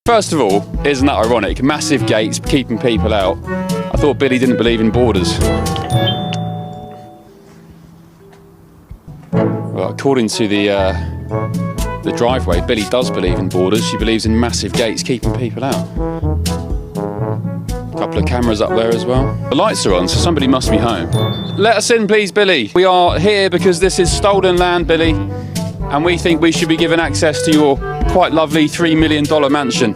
First of all, isn't that ironic? Massive gates keeping people out. I thought Billie didn't believe in borders. Well, according to the driveway, Billie does believe in borders. She believes in massive gates keeping people out. A couple of cameras up there as well. The lights are on, so somebody must be home. Let us in, please, Billie. We are here because this is stolen land, Billie, and we think we should be given access to your quite lovely $3 million mansion.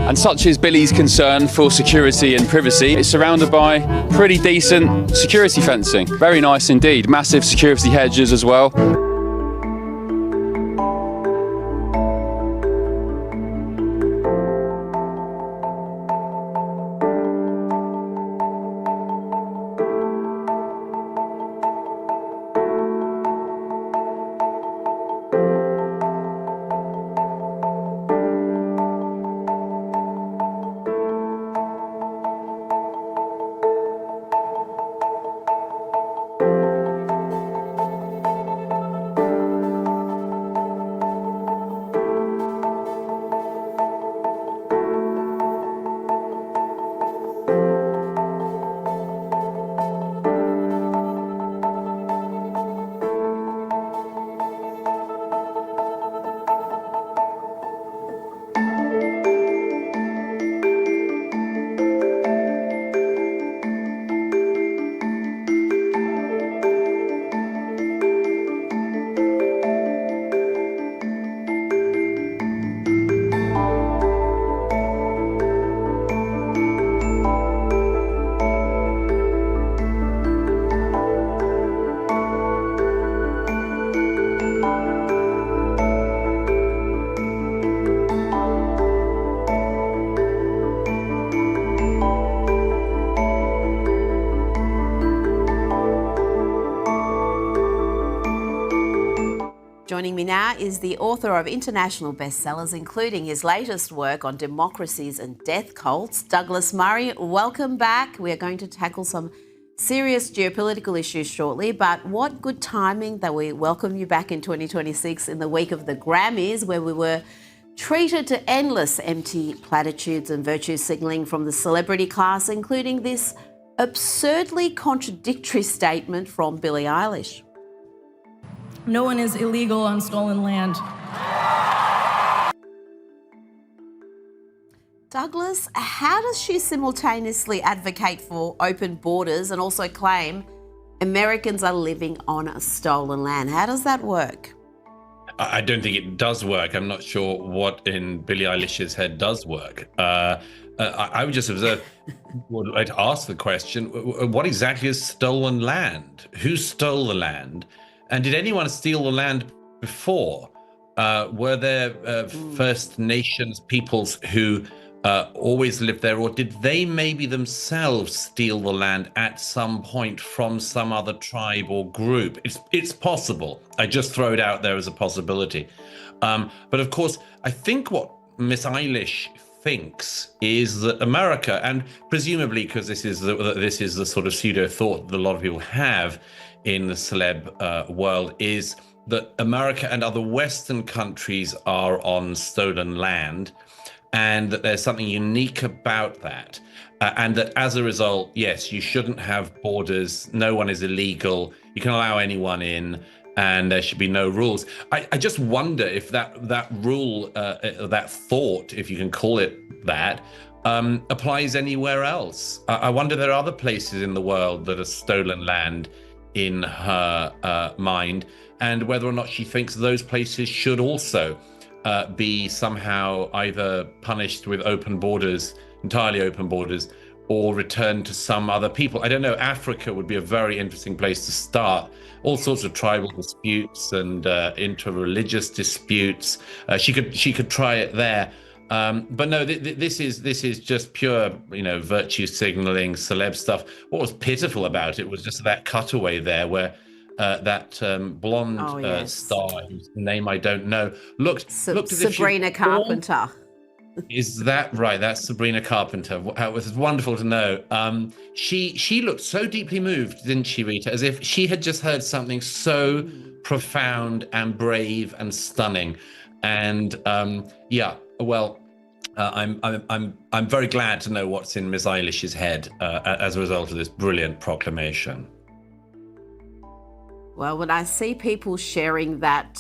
And such is Billie's concern for security and privacy. It's surrounded by pretty decent security fencing. Very nice indeed. Massive security hedges as well. Joining me now is the author of international bestsellers, including his latest work on democracies and death cults, Douglas Murray. Welcome back. We are going to tackle some serious geopolitical issues shortly, but what good timing that we welcome you back in 2026 in the week of the Grammys, where we were treated to endless empty platitudes and virtue signalling from the celebrity class, including this absurdly contradictory statement from Billie Eilish. No one is illegal on stolen land. Douglas, how does she simultaneously advocate for open borders and also claim Americans are living on stolen land? How does that work? I don't think it does work. I'm not sure what in Billie Eilish's head does work. I would just observe, I'd ask the question, what exactly is stolen land? Who stole the land? And did anyone steal the land before? Were there First Nations peoples who always lived there, or did they maybe themselves steal the land at some point from some other tribe or group? It's possible. I just throw it out there as a possibility. But of course, I think what Miss Eilish thinks is that America, and presumably because this is the sort of pseudo thought that a lot of people have in the celeb world, is that America and other Western countries are on stolen land, and that there's something unique about that. And that as a result, yes, you shouldn't have borders. No one is illegal. You can allow anyone in, and there should be no rules. I just wonder if that rule, that thought, if you can call it that, applies anywhere else. I wonder if there are other places in the world that are stolen land in her mind, and whether or not she thinks those places should also be somehow either punished with open borders, entirely open borders, or returned to some other people. I don't know. Africa would be a very interesting place to start. All sorts of tribal disputes and inter-religious disputes. She could try it there. But no, this is just pure, virtue signaling, celeb stuff. What was pitiful about it was just that cutaway there where that blonde star, whose name I don't know, looked as if Sabrina Carpenter. Is that right? That's Sabrina Carpenter. It was wonderful to know. She looked so deeply moved, didn't she, Rita? As if she had just heard something so profound and brave and stunning. And I'm very glad to know what's in Ms. Eilish's head as a result of this brilliant proclamation. Well, when I see people sharing that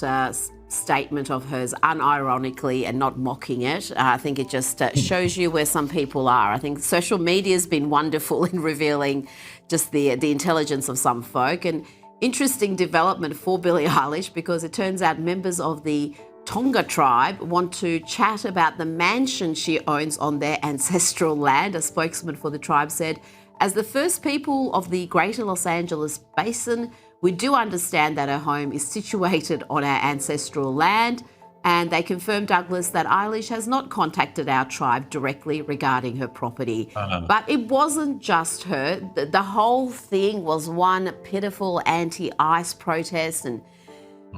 statement of hers unironically and not mocking it, I think it just shows you where some people are. I think social media has been wonderful in revealing just the intelligence of some folk. And interesting development for Billie Eilish, because it turns out members of the Tonga tribe want to chat about the mansion she owns on their ancestral land. A spokesman for the tribe said, "As the first people of the Greater Los Angeles Basin, we do understand that her home is situated on our ancestral land." And they confirmed, Douglas, that Eilish has not contacted our tribe directly regarding her property. But it wasn't just her. The whole thing was one pitiful anti-ICE protest, and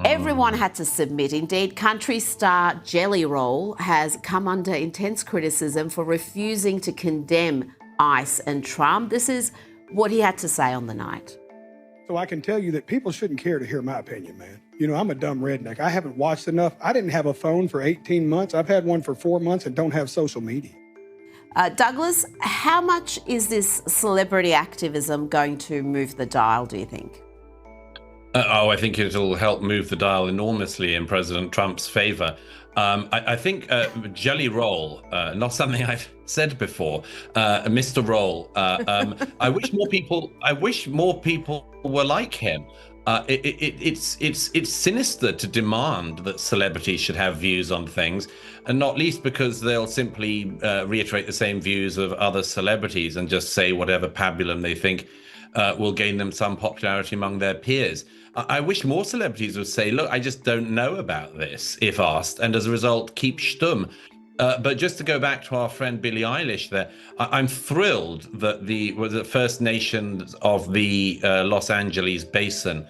everyone had to submit. Indeed, country star Jelly Roll has come under intense criticism for refusing to condemn ICE and Trump. This is what he had to say on the night. So I can tell you that people shouldn't care to hear my opinion, man. You know, I'm a dumb redneck. I haven't watched enough. I didn't have a phone for 18 months. I've had one for 4 months and don't have social media. Douglas, how much is this celebrity activism going to move the dial, do you think? I think it'll help move the dial enormously in President Trump's favor. I think Jelly Roll, not something I've said before, Mr. Roll. I wish more people were like him. It's sinister to demand that celebrities should have views on things, and not least because they'll simply reiterate the same views of other celebrities and just say whatever pabulum they think will gain them some popularity among their peers. I wish more celebrities would say, look, I just don't know about this, if asked, and as a result, keep stum. But just to go back to our friend Billie Eilish there, I'm thrilled that the First Nations of the Los Angeles Basin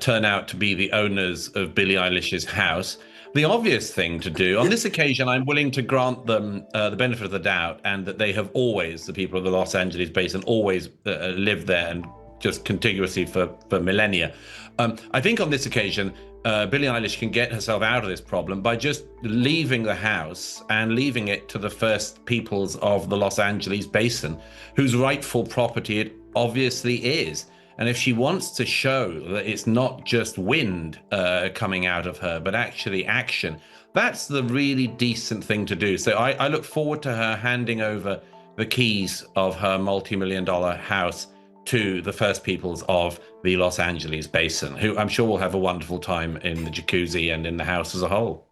turn out to be the owners of Billie Eilish's house. The obvious thing to do, on this occasion, I'm willing to grant them the benefit of the doubt, and that they have always, the people of the Los Angeles Basin, always lived there and just contiguously for millennia. I think on this occasion, Billie Eilish can get herself out of this problem by just leaving the house and leaving it to the first peoples of the Los Angeles Basin, whose rightful property it obviously is. And if she wants to show that it's not just wind coming out of her, but actually action, that's the really decent thing to do. So I look forward to her handing over the keys of her multi-million-dollar house to the first peoples of the Los Angeles Basin, who I'm sure will have a wonderful time in the jacuzzi and in the house as a whole.